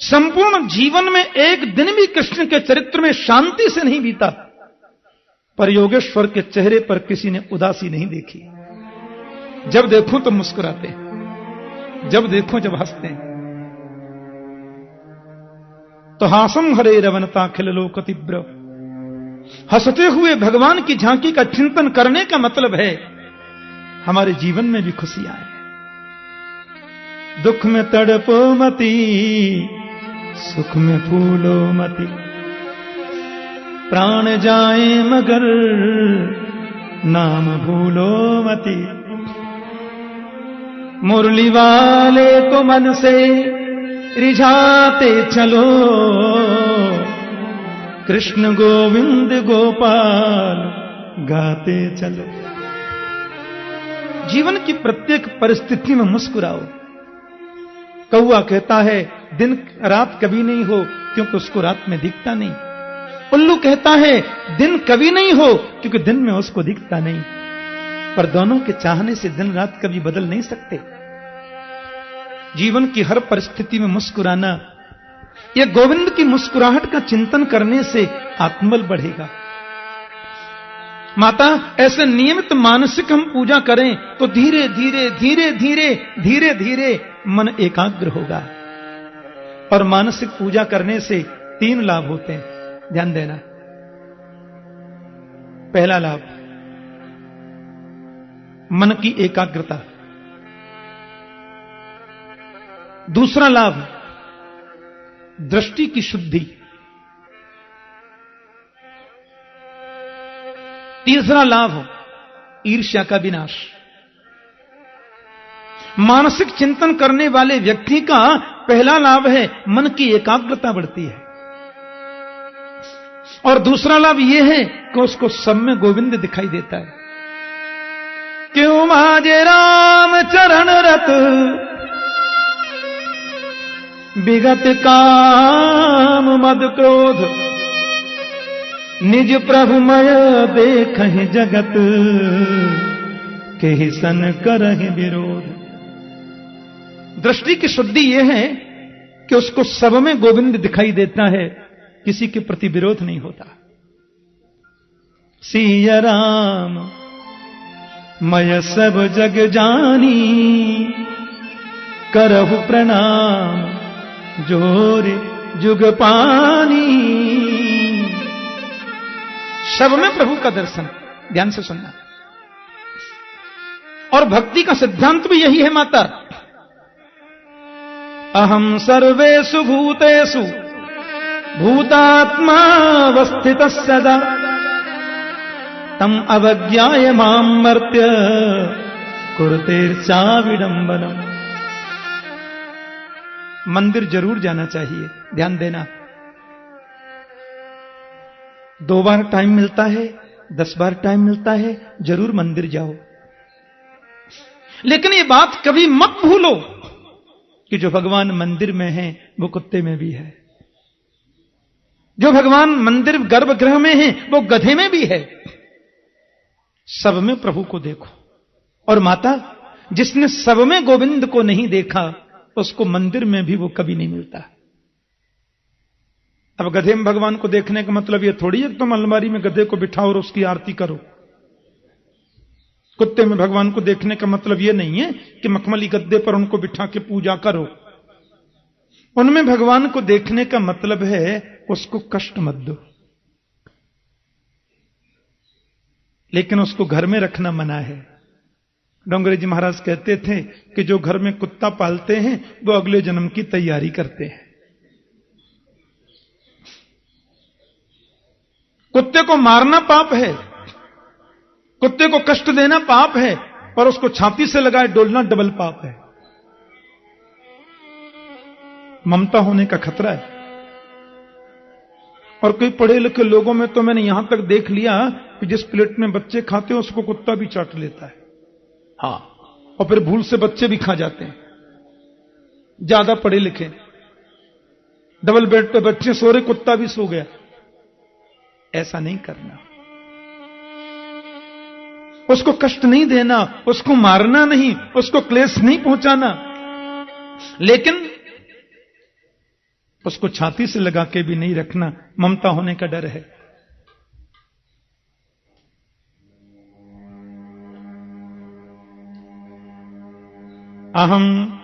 संपूर्ण जीवन में एक दिन भी कृष्ण के चरित्र में शांति से नहीं बीता, पर योगेश्वर के चेहरे पर किसी ने उदासी नहीं देखी। जब देखो तो मुस्कुराते, जब देखो जब हंसते हैं। तो हासम हरे रवनता खिल लोक तीव्र, हंसते हुए भगवान की झांकी का चिंतन करने का मतलब है हमारे जीवन में भी खुशियां आए। दुख में तड़पो मती, सुख में फूलो मती, प्राण जाए मगर नाम भूलो मती। मुरली वाले को मन से रिझाते चलो, कृष्ण गोविंद गोपाल गाते चलो। जीवन की प्रत्येक परिस्थिति में मुस्कुराओ। कौआ कहता है दिन रात कभी नहीं हो, क्योंकि उसको रात में दिखता नहीं। उल्लू कहता है दिन कभी नहीं हो, क्योंकि दिन में उसको दिखता नहीं। पर दोनों के चाहने से दिन रात कभी बदल नहीं सकते। जीवन की हर परिस्थिति में मुस्कुराना, यह गोविंद की मुस्कुराहट का चिंतन करने से आत्मबल बढ़ेगा। माता, ऐसे नियमित मानसिक हम पूजा करें तो धीरे धीरे धीरे धीरे धीरे धीरे मन एकाग्र होगा। और मानसिक पूजा करने से 3 लाभ होते हैं, ध्यान देना। पहला लाभ, मन की एकाग्रता। दूसरा लाभ, दृष्टि की शुद्धि। तीसरा लाभ, ईर्ष्या का विनाश। मानसिक चिंतन करने वाले व्यक्ति का पहला लाभ है मन की एकाग्रता बढ़ती है, और दूसरा लाभ यह है कि उसको सब में गोविंद दिखाई देता है। क्यों माजे राम चरण रत, विगत काम मद क्रोध, निज प्रभुमय देखहि जगत, केहि सन करहि विरोध। दृष्टि की शुद्धि यह है कि उसको सब में गोविंद दिखाई देता है, किसी के प्रति विरोध नहीं होता। सिया राम मय सब जग जानी, करहु प्रणाम जोरे जुग पानी। सब में प्रभु का दर्शन, ध्यान से सुनना। और भक्ति का सिद्धांत भी यही है माता। अहम सर्वेषु भूतेषु भूतात्मावस्थितः सदा, तम अवज्ञाय मां मर्त्य कुरुतेर्चा विडंबनम। मंदिर जरूर जाना चाहिए, ध्यान देना। 2 बार टाइम मिलता है, 10 बार टाइम मिलता है, जरूर मंदिर जाओ। लेकिन ये बात कभी मत भूलो कि जो भगवान मंदिर में है वो कुत्ते में भी है, जो भगवान मंदिर गर्भगृह में है वो गधे में भी है। सब में प्रभु को देखो। और माता, जिसने सब में गोविंद को नहीं देखा उसको मंदिर में भी वो कभी नहीं मिलता। अब गधे में भगवान को देखने का मतलब ये थोड़ी है तुम अलमारी में गधे को बिठाओ और उसकी आरती करो। कुत्ते में भगवान को देखने का मतलब यह नहीं है कि मखमली गद्दे पर उनको बिठा के पूजा करो। उनमें भगवान को देखने का मतलब है उसको कष्ट मत दो, लेकिन उसको घर में रखना मना है। डोंगरे जी महाराज कहते थे कि जो घर में कुत्ता पालते हैं वो अगले जन्म की तैयारी करते हैं। कुत्ते को मारना पाप है, कुत्ते को कष्ट देना पाप है, पर उसको छाती से लगाए डोलना डबल पाप है। ममता होने का खतरा है। और कई पढ़े लिखे लोगों में तो मैंने यहां तक देख लिया कि जिस प्लेट में बच्चे खाते हैं उसको कुत्ता भी चाट लेता है। हाँ, और फिर भूल से बच्चे भी खा जाते हैं। ज्यादा पढ़े लिखे, डबल बेड पे बच्चे सो रहे, कुत्ता भी सो गया। ऐसा नहीं करना। उसको कष्ट नहीं देना, उसको मारना नहीं, उसको क्लेश नहीं पहुंचाना। लेकिन उसको छाती से लगा के भी नहीं रखना, ममता होने का डर है। अहम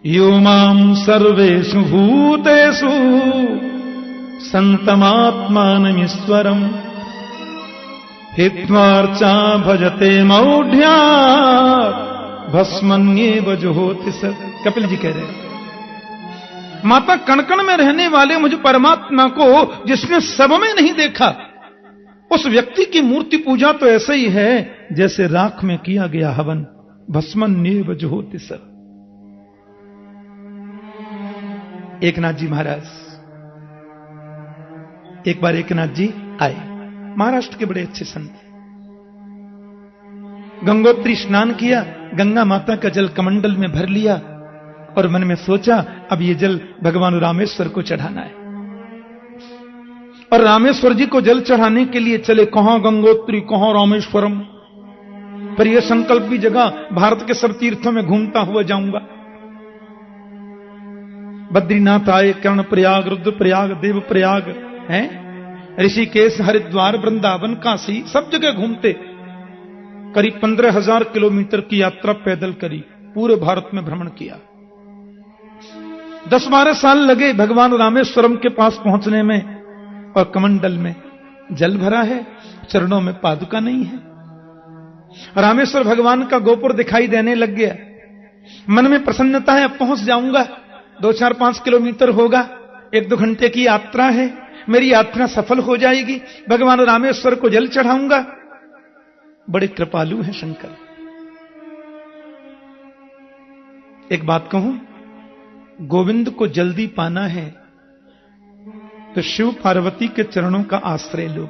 यो मां सर्वेषु भूतेषु संतमात्मानमीश्वरम् हित्वार्चा भजते मौढ़्या भस्मन्येव जुहोति स। कपिल जी कह रहे हैं, माता कण-कण में रहने वाले मुझ परमात्मा को जिसने सब में नहीं देखा, उस व्यक्ति की मूर्ति पूजा तो ऐसे ही है जैसे राख में किया गया हवन। भस्मन्येव जुहोति स। एकनाथ जी महाराज, एक बार एकनाथ जी आए, महाराष्ट्र के बड़े अच्छे संत। गंगोत्री स्नान किया, गंगा माता का जल कमंडल में भर लिया और मन में सोचा अब ये जल भगवान रामेश्वर को चढ़ाना है। और रामेश्वर जी को जल चढ़ाने के लिए चले, कहां गंगोत्री कहां रामेश्वरम। पर यह संकल्प भी जगह, भारत के सब तीर्थों में घूमता हुआ जाऊंगा। बद्रीनाथ आए, कर्णप्रयाग, रुद्रप्रयाग, देवप्रयाग हैं, ऋषिकेश, हरिद्वार, वृंदावन, काशी, सब जगह घूमते। करीब 15,000 किलोमीटर की यात्रा पैदल करी, पूरे भारत में भ्रमण किया। 10-12 साल लगे भगवान रामेश्वरम के पास पहुंचने में, और कमंडल में जल भरा है, चरणों में पादुका नहीं है। रामेश्वर भगवान का गोपुर दिखाई देने लग गया। मन में प्रसन्नता है, अब पहुंच जाऊंगा, 2-4-5 किलोमीटर होगा, 1-2 घंटे की यात्रा है, मेरी यात्रा सफल हो जाएगी, भगवान रामेश्वर को जल चढ़ाऊंगा। बड़े कृपालु हैं शंकर। एक बात कहूं, गोविंद को जल्दी पाना है तो शिव पार्वती के चरणों का आश्रय लो।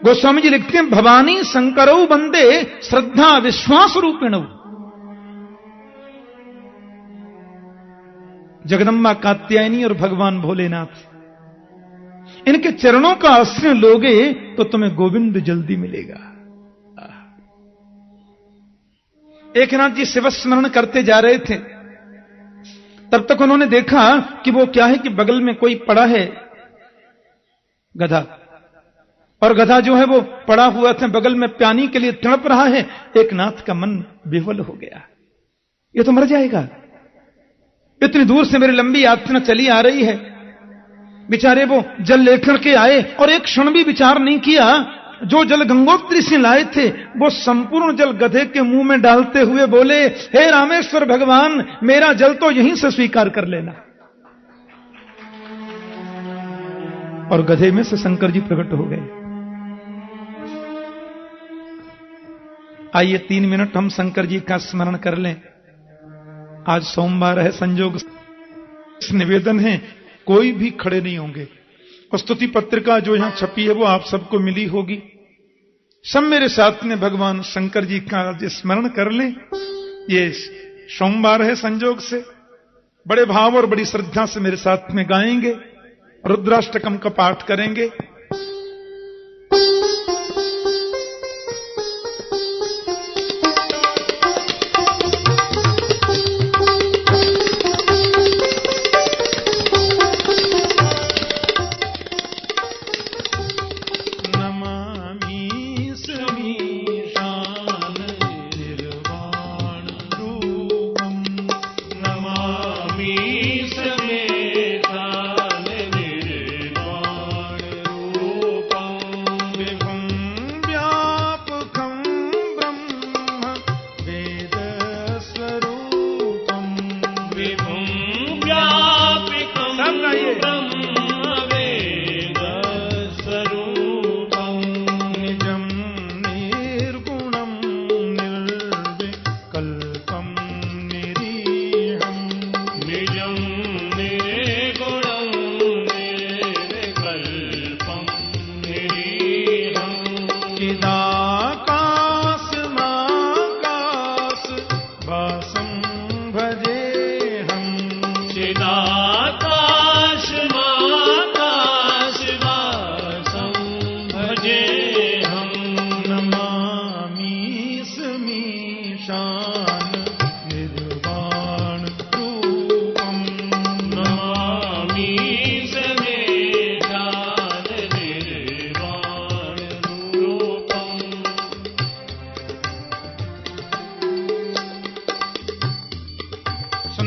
गोस्वामी जी लिखते हैं, भवानी शंकरौ बंदे श्रद्धा विश्वास रूपिणौ। जगदम्बा कात्यायनी और भगवान भोलेनाथ, इनके चरणों का आश्रय लोगे तो तुम्हें गोविंद जल्दी मिलेगा। एक नाथ जी शिव स्मरण करते जा रहे थे, तब तक उन्होंने देखा कि वो क्या है कि बगल में कोई पड़ा है गधा, और गधा जो है वो पड़ा हुआ था बगल में पानी के लिए तड़प रहा है। एक नाथ का मन विह्वल हो गया, ये तो मर जाएगा, इतनी दूर से मेरी लंबी यात्रा चली आ रही है। बेचारे वो जल लेकर के आए और एक क्षण भी विचार नहीं किया। जो जल गंगोत्री से लाए थे वो संपूर्ण जल गधे के मुंह में डालते हुए बोले, हे रामेश्वर भगवान, मेरा जल तो यहीं से स्वीकार कर लेना। और गधे में से शंकर जी प्रकट हो गए। आइए 3 मिनट हम शंकर जी का स्मरण कर लें। आज सोमवार है, संयोग निवेदन है, कोई भी खड़े नहीं होंगे। स्तुति पत्रिका जो यहां छपी है वो आप सबको मिली होगी। सब मेरे साथ में भगवान शंकर जी का स्मरण कर लें। ये सोमवार है, संयोग से बड़े भाव और बड़ी श्रद्धा से मेरे साथ में गाएंगे, रुद्राष्टकम का पाठ करेंगे।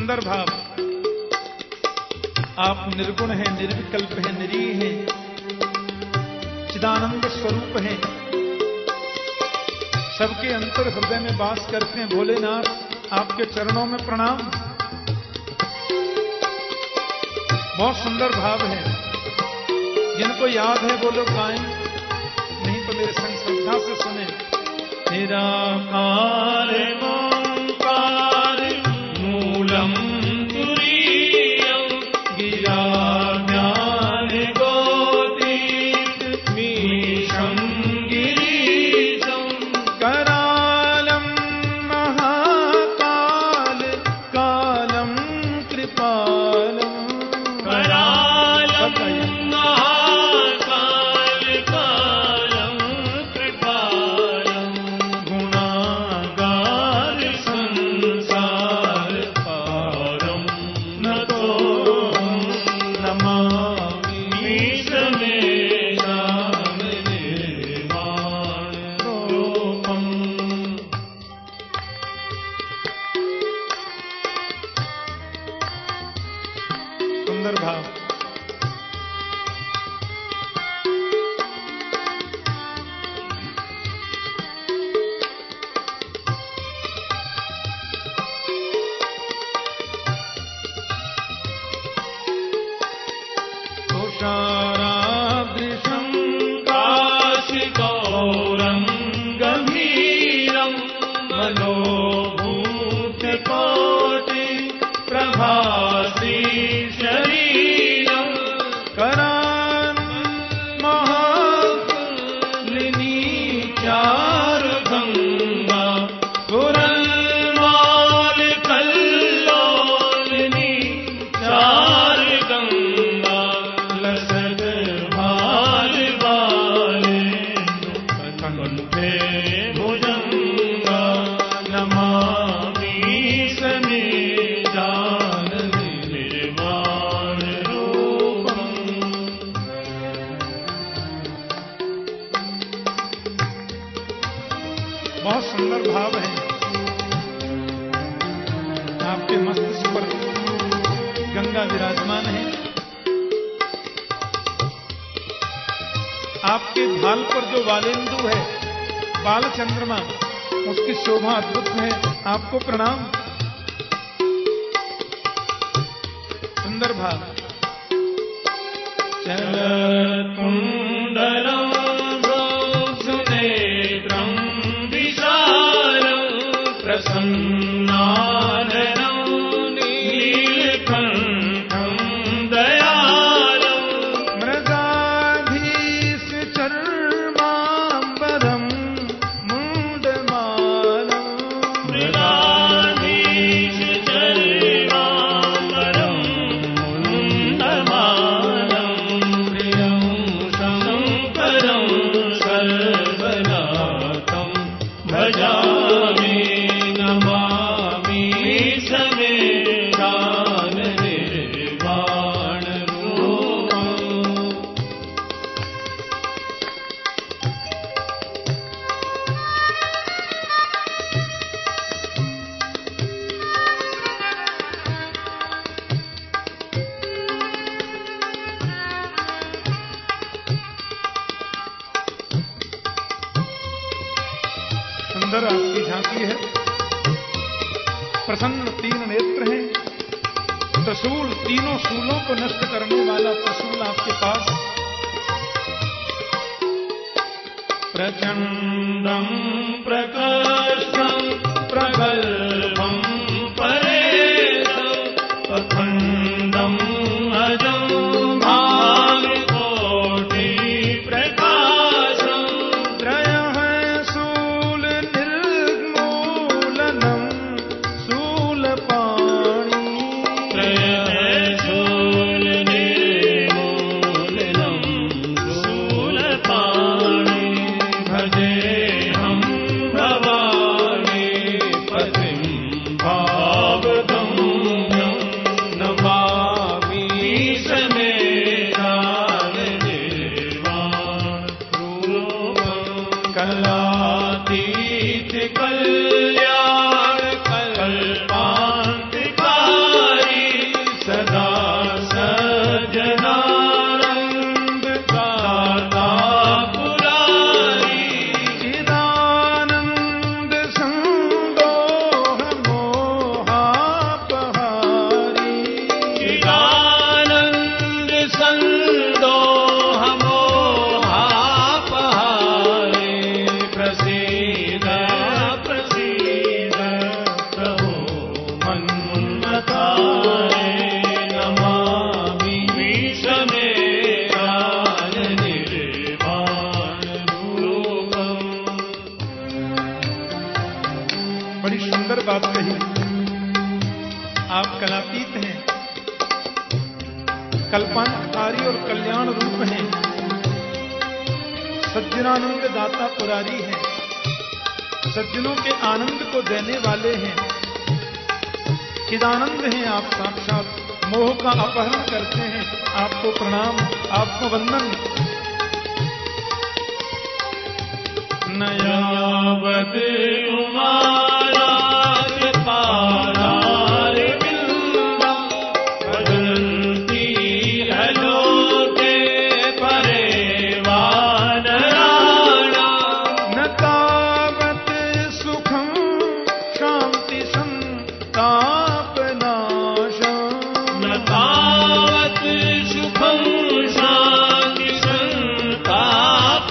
सुंदर भाव। आप निर्गुण हैं, निर्विकल्प हैं, निरीह हैं, चिदानंद स्वरूप हैं, सबके अंतर हृदय में वास करते हैं। भोलेनाथ, आपके चरणों में प्रणाम। बहुत सुंदर भाव है। जिनको याद है वो लोग गाएं, नहीं तो मेरे संग श्रद्धा से सुने। निराकार ओंकार मूलम तुरीयम गिरा ज्ञान गोतीत मीशं गिरीशं करालम महाकाल कालम कृपालम। सुंदर भाव। तुषारादृशं काशिगौरं गंभीरं मनोभूतिकोटि प्रभासी शरीरं करान् महालिनी चारुगंगा पुरन्माल कल्लोलिनी चारुगंगा लसत भाल बाले कंठे भुजंगा नमामि समेजान निर्वाण रूपम। बहुत सुंदर भाव है। आपके मस्तिष्क पर गंगा विराजमान है, आपके भाल पर जो बालेंदु है, बाल चंद्रमा, उसकी शोभा अद्भुत है। आपको प्रणाम। सुंदर भाव। चलकुंडलं रोक्षनेत्रं विशालं प्रसन्नाननं नीलकण्ठं दयालं मृगाधीश चर्माम्बरं मुण्डमालं मृगाधीश चर्माम्बरं मुण्डमालं प्रियं शङ्करं सर्वनाथं भजामि नमामि समेधान निर्वाण रूपम्। सुंदर आपकी झांकी है। प्रसन्न तीन नेत्र हैं। त्रिशूल, तीनों शूलों को नष्ट करने वाला त्रिशूल आपके पास। प्रचंडं प्रकर्षं प्रगल्भं परेशं अखंडं अजं भाविकोटि प्रकाशं त्रयः शूल निर्मूलनं शूलपाणि त्रयः शूल निर्मूलनं शूलपाणि भजेऽहं भवानी पतिं कालातीत हैं, कल्पांतकारी और कल्याण रूप हैं, सज्जनानंद दाता पुरारी हैं, सज्जनों के आनंद को देने वाले हैं, चिदानंद हैं आप साक्षात, मोह का अपहरण करते हैं। आपको प्रणाम, आपको वंदन। नयावद उमारा कृपाला रे बिंदा भजंती हलोके परेवान राणा न तावत सुखम शांति संताप नाशम न तावत सुखम शांति संताप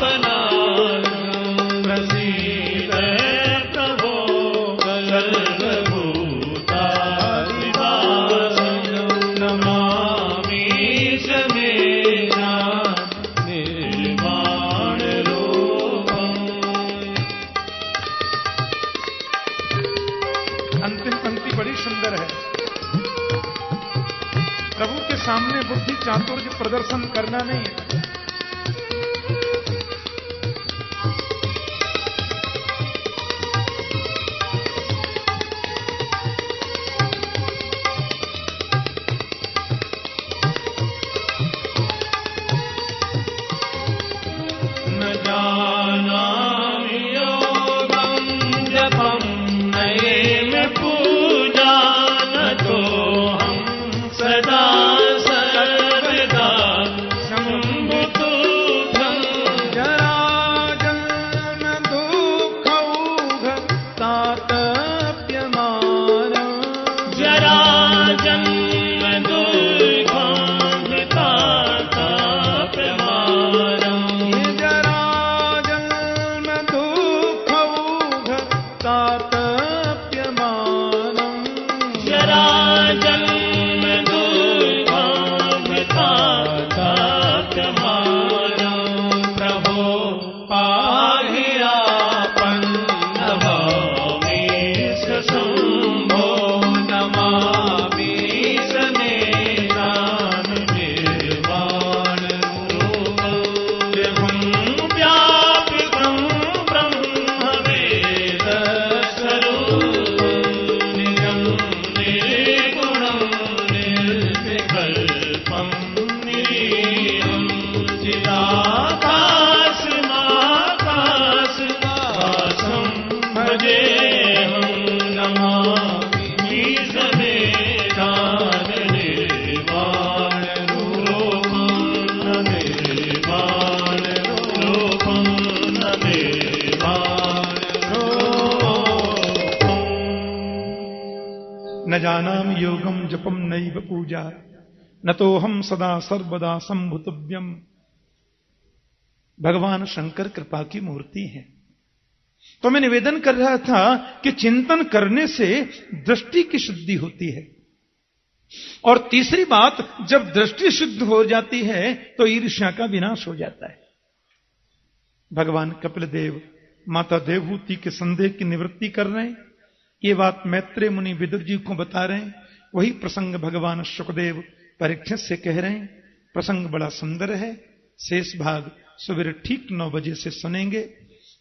सामने बुद्धि चातुर्य प्रदर्शन करना नहीं है। न जाना योगम जपम नये में पूजा न तो हम सदा न जानाम योगम जपम नैव पूजा न तो हम सदा सर्वदा संभुतव्यम। भगवान शंकर कृपा की मूर्ति हैं। तो मैं निवेदन कर रहा था कि चिंतन करने से दृष्टि की शुद्धि होती है, और तीसरी बात, जब दृष्टि शुद्ध हो जाती है तो ईर्ष्या का विनाश हो जाता है। भगवान कपिल देव माता देवहूति के संदेह की निवृत्ति कर रहे हैं। ये बात मैत्रेय मुनि विदुर जी को बता रहे हैं। वही प्रसंग भगवान शुकदेव परीक्षित से कह रहे हैं। प्रसंग बड़ा सुंदर है। शेष भाग सवेरे ठीक 9 बजे से सुनेंगे।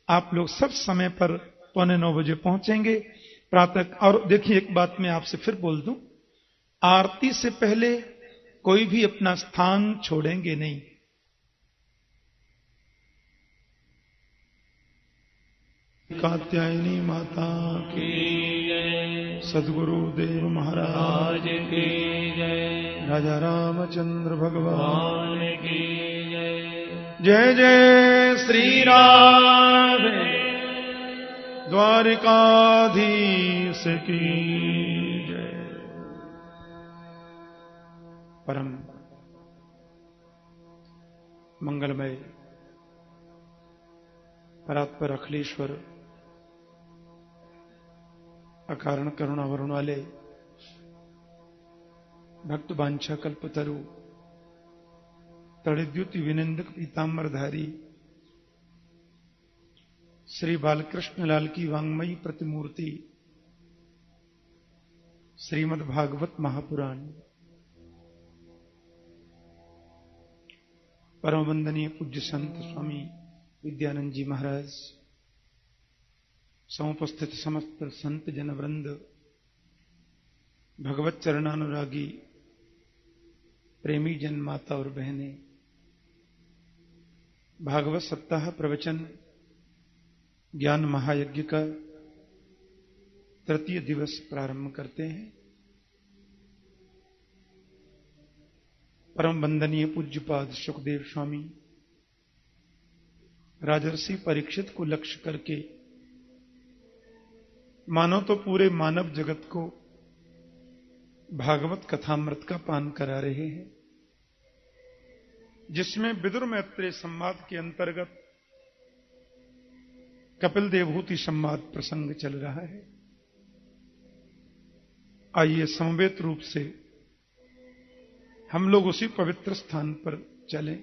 आप लोग सब समय पर 8:45 बजे पहुंचेंगे प्रातः। और देखिए, एक बात मैं आपसे फिर बोल दूं, आरती से पहले कोई भी अपना स्थान छोड़ेंगे नहीं। कात्यायनी माता की जय, सद्गुरु देव महाराज की जय, राजा रामचंद्र भगवान की जय। जय जय श्री राधे द्वारिकाधीश की जय। परम मंगलमय परात्पर अखिलेश्वर अकारण करुणा वरुण वाले भक्त वांछा कल्पतरु तड़िद्युति विनिंदक पीतांबरधारी श्री बालकृष्ण लाल की वांगमयी प्रतिमूर्ति श्रीमद् भागवत महापुराण। परम वंदनीय पूज्य संत स्वामी विद्यानंद जी महाराज, समुपस्थित समस्त संत जन वृंद, भगवत चरणानुरागी प्रेमी जन, माता और बहनें, भागवत सप्ताह प्रवचन ज्ञान महायज्ञ का तृतीय दिवस प्रारंभ करते हैं। परम वंदनीय पूज्यपाद सुखदेव स्वामी राजर्षि परीक्षित को लक्ष्य करके मानो तो पूरे मानव जगत को भागवत कथामृत का पान करा रहे हैं, जिसमें विदुर मैत्रेय संवाद के अंतर्गत कपिल देवहूति संवाद प्रसंग चल रहा है। आइए समवेत रूप से हम लोग उसी पवित्र स्थान पर चलें।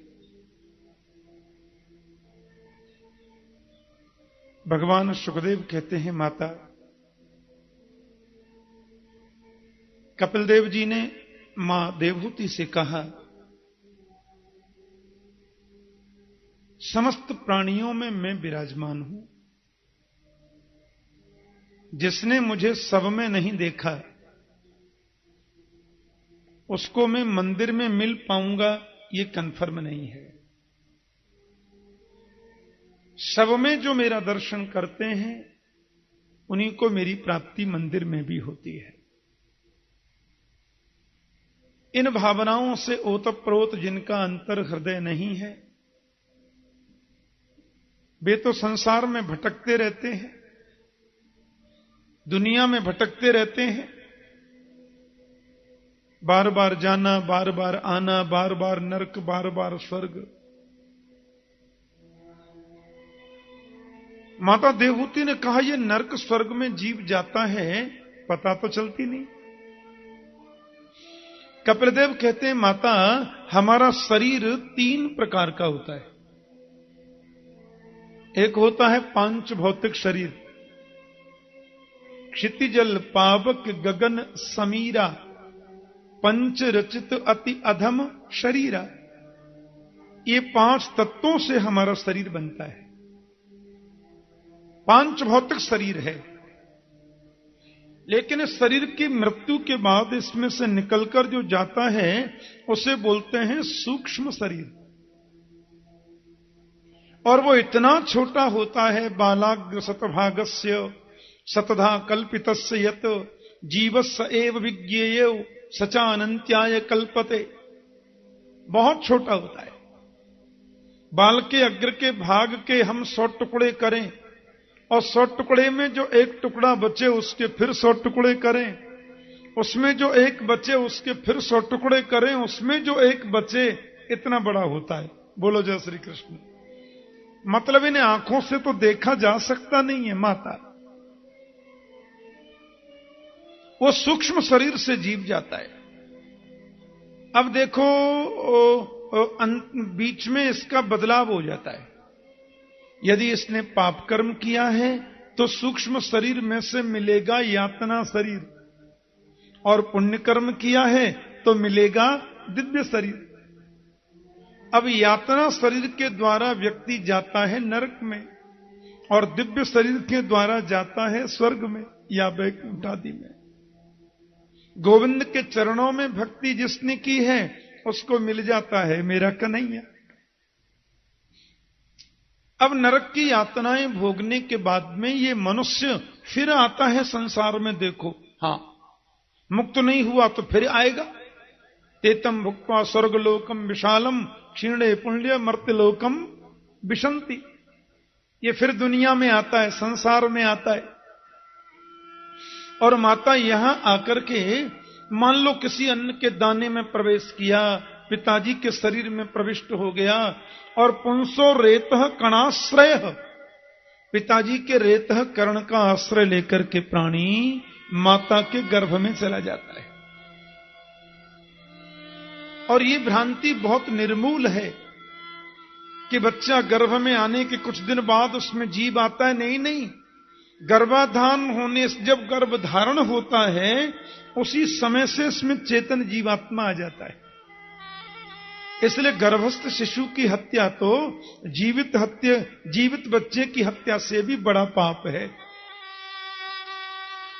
भगवान सुखदेव कहते हैं, माता, कपिल देव जी ने मां देवहूति से कहा, समस्त प्राणियों में मैं विराजमान हूं, जिसने मुझे सब में नहीं देखा उसको मैं मंदिर में मिल पाऊंगा, ये कन्फर्म नहीं है। सब में जो मेरा दर्शन करते हैं उन्हीं को मेरी प्राप्ति मंदिर में भी होती है। इन भावनाओं से ओतप्रोत जिनका अंतर हृदय नहीं है, वे तो संसार में भटकते रहते हैं, दुनिया में भटकते रहते हैं, बार बार जाना, बार बार आना, बार बार नरक, बार बार स्वर्ग। माता देवहूति ने कहा, यह नरक स्वर्ग में जीव जाता है, पता तो चलती नहीं। कपिलदेव कहते हैं, माता, हमारा शरीर 3 प्रकार का होता है। एक होता है पांच भौतिक शरीर, क्षितिजल पावक गगन समीरा, पंच रचित अति अधम शरीरा। ये 5 तत्वों से हमारा शरीर बनता है। 5 भौतिक शरीर है, लेकिन इस शरीर की मृत्यु के बाद इसमें से निकलकर जो जाता है उसे बोलते हैं सूक्ष्म शरीर। और वो इतना छोटा होता है, बालाग्र शतभागस्य शतधा कल्पितस्य यत जीवस्य एव विज्ञेय सचानंत्याय कल्पते। बहुत छोटा होता है। बाल के अग्र के भाग के हम 100 टुकड़े करें और 100 टुकड़े में जो एक टुकड़ा बचे उसके फिर 100 टुकड़े करें, उसमें जो एक बचे उसके फिर 100 टुकड़े करें, उसमें जो एक बचे, इतना बड़ा होता है। बोलो जय श्री कृष्ण। मतलब इन्हें आंखों से तो देखा जा सकता नहीं है माता। वो सूक्ष्म शरीर से जीव जाता है। अब देखो, बीच में इसका बदलाव हो जाता है। यदि इसने पाप कर्म किया है तो सूक्ष्म शरीर में से मिलेगा यातना शरीर, और पुण्य कर्म किया है तो मिलेगा दिव्य शरीर। अब यातना शरीर के द्वारा व्यक्ति जाता है नरक में, और दिव्य शरीर के द्वारा जाता है स्वर्ग में या वैकुंठ आदि में। गोविंद के चरणों में भक्ति जिसने की है उसको मिल जाता है मेरा कन्हैया। अब नरक की यातनाएं भोगने के बाद में ये मनुष्य फिर आता है संसार में। देखो, हां, मुक्त नहीं हुआ तो फिर आएगा। तेतम भुक्त्वा स्वर्गलोकम विशालम क्षीणे पुण्य मर्त्यलोकम विशंति। ये फिर दुनिया में आता है, संसार में आता है। और माता यहां आकर के मान लो किसी अन्न के दाने में प्रवेश किया, पिताजी के शरीर में प्रविष्ट हो गया, और पुंसो रेतः कणाश्रय, पिताजी के रेतः कर्ण का आश्रय लेकर के प्राणी माता के गर्भ में चला जाता है। और ये भ्रांति बहुत निर्मूल है कि बच्चा गर्भ में आने के कुछ दिन बाद उसमें जीव आता है। नहीं नहीं, गर्भाधान होने से जब गर्भधारण होता है उसी समय से इसमें चेतन जीवात्मा आ जाता है। इसलिए गर्भस्थ शिशु की हत्या तो जीवित बच्चे की हत्या से भी बड़ा पाप है।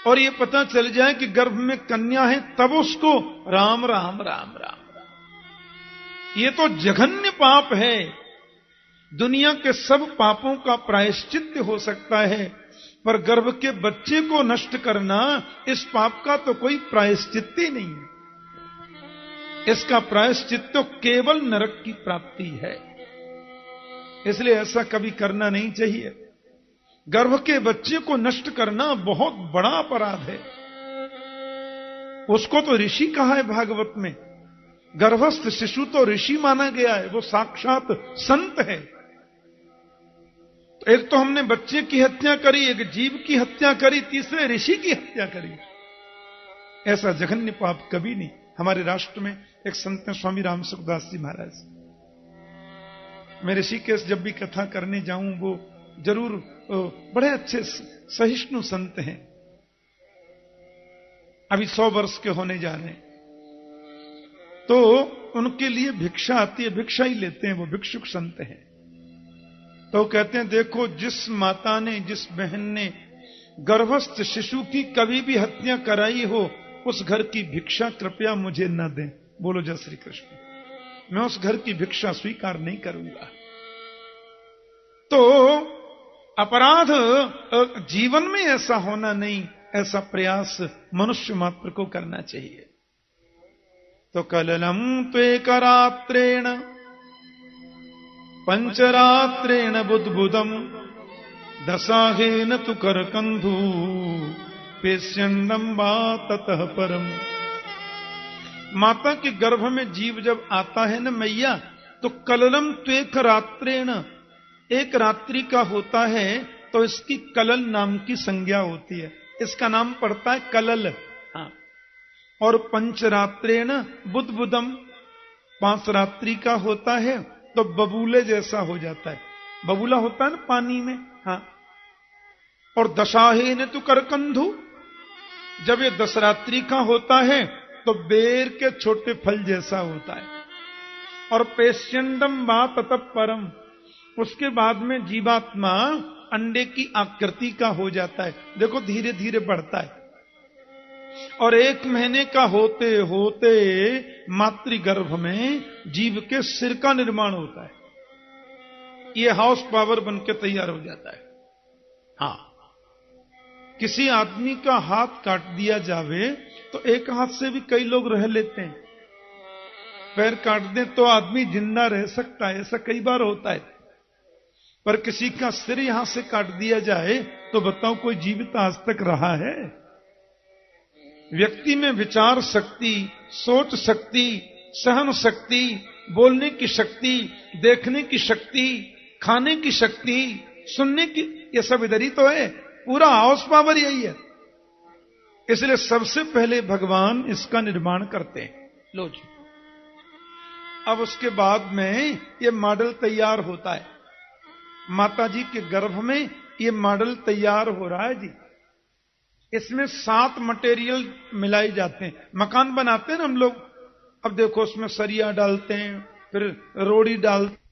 और ये पता चल जाए कि गर्भ में कन्या है तब उसको राम राम राम राम, ये तो जघन्य पाप है। दुनिया के सब पापों का प्रायश्चित हो सकता है, पर गर्भ के बच्चे को नष्ट करना, इस पाप का तो कोई प्रायश्चित ही नहीं है। इसका प्रायश्चित तो केवल नरक की प्राप्ति है। इसलिए ऐसा कभी करना नहीं चाहिए। गर्भ के बच्चे को नष्ट करना बहुत बड़ा अपराध है। उसको तो ऋषि कहा है भागवत में। गर्भस्थ शिशु तो ऋषि माना गया है, वो साक्षात संत है। एक तो हमने बच्चे की हत्या करी, एक जीव की हत्या करी, तीसरे ऋषि की हत्या करी। ऐसा जघन्य पाप कभी नहीं। हमारे राष्ट्र में एक संत हैं स्वामी राम सुखदास जी महाराज। मैं ऋषिकेश जब भी कथा करने जाऊं वो जरूर बड़े अच्छे सहिष्णु संत हैं। अभी 100 वर्ष के होने जा रहे हैं, तो उनके लिए भिक्षा आती है, भिक्षा ही लेते हैं, वो भिक्षुक संत हैं। तो कहते हैं देखो, जिस माता ने, जिस बहन ने गर्भस्थ शिशु की कभी भी हत्या कराई हो, उस घर की भिक्षा कृपया मुझे न दें। बोलो जय श्री कृष्ण। मैं उस घर की भिक्षा स्वीकार नहीं करूंगा। तो अपराध जीवन में ऐसा होना नहीं, ऐसा प्रयास मनुष्य मात्र को करना चाहिए। तो कललम त्वेकरात्रेण पंचरात्रेण बुद्बुदम दशाहेन तु करकंधु पेश्यंडम वा ततः परम। माता के गर्भ में जीव जब आता है न मैया, तो कललम त्वेक रात्रेण, एक रात्रि का होता है तो इसकी कलल नाम की संज्ञा होती है। इसका नाम पड़ता है कलल। हाँ। और पंचरात्रेण बुद्बुदम, 5 रात्रि का होता है तो बबूले जैसा हो जाता है। बबूला होता है ना पानी में। हाँ। और दशाहेन तु करकंधु, जब ये 10 रात्रि का होता है तो बेर के छोटे फल जैसा होता है। और पेश्यंडम वा ततः परम, उसके बाद में जीवात्मा अंडे की आकृति का हो जाता है। देखो धीरे धीरे बढ़ता है। और 1 महीने का होते होते मातृगर्भ में जीव के सिर का निर्माण होता है। ये हाउस पावर बन के तैयार हो जाता है। हाँ, किसी आदमी का हाथ काट दिया जावे तो एक हाथ से भी कई लोग रह लेते हैं। पैर काट दें तो आदमी जिंदा रह सकता है, ऐसा कई बार होता है। पर किसी का सिर यहां से काट दिया जाए तो बताओ कोई जीवित आज तक रहा है? व्यक्ति में विचार शक्ति, सोच शक्ति, सहन शक्ति, बोलने की शक्ति, देखने की शक्ति, खाने की शक्ति, सुनने की, ये सब इधर ही तो है। पूरा हाउस पावर यही है। इसलिए सबसे पहले भगवान इसका निर्माण करते हैं। लो जी, अब उसके बाद में ये मॉडल तैयार होता है। माता जी के गर्भ में ये मॉडल तैयार हो रहा है जी। इसमें 7 मटेरियल मिलाई जाते हैं। मकान बनाते हैं ना हम लोग, अब देखो उसमें सरिया डालते हैं, फिर रोड़ी डालते हैं,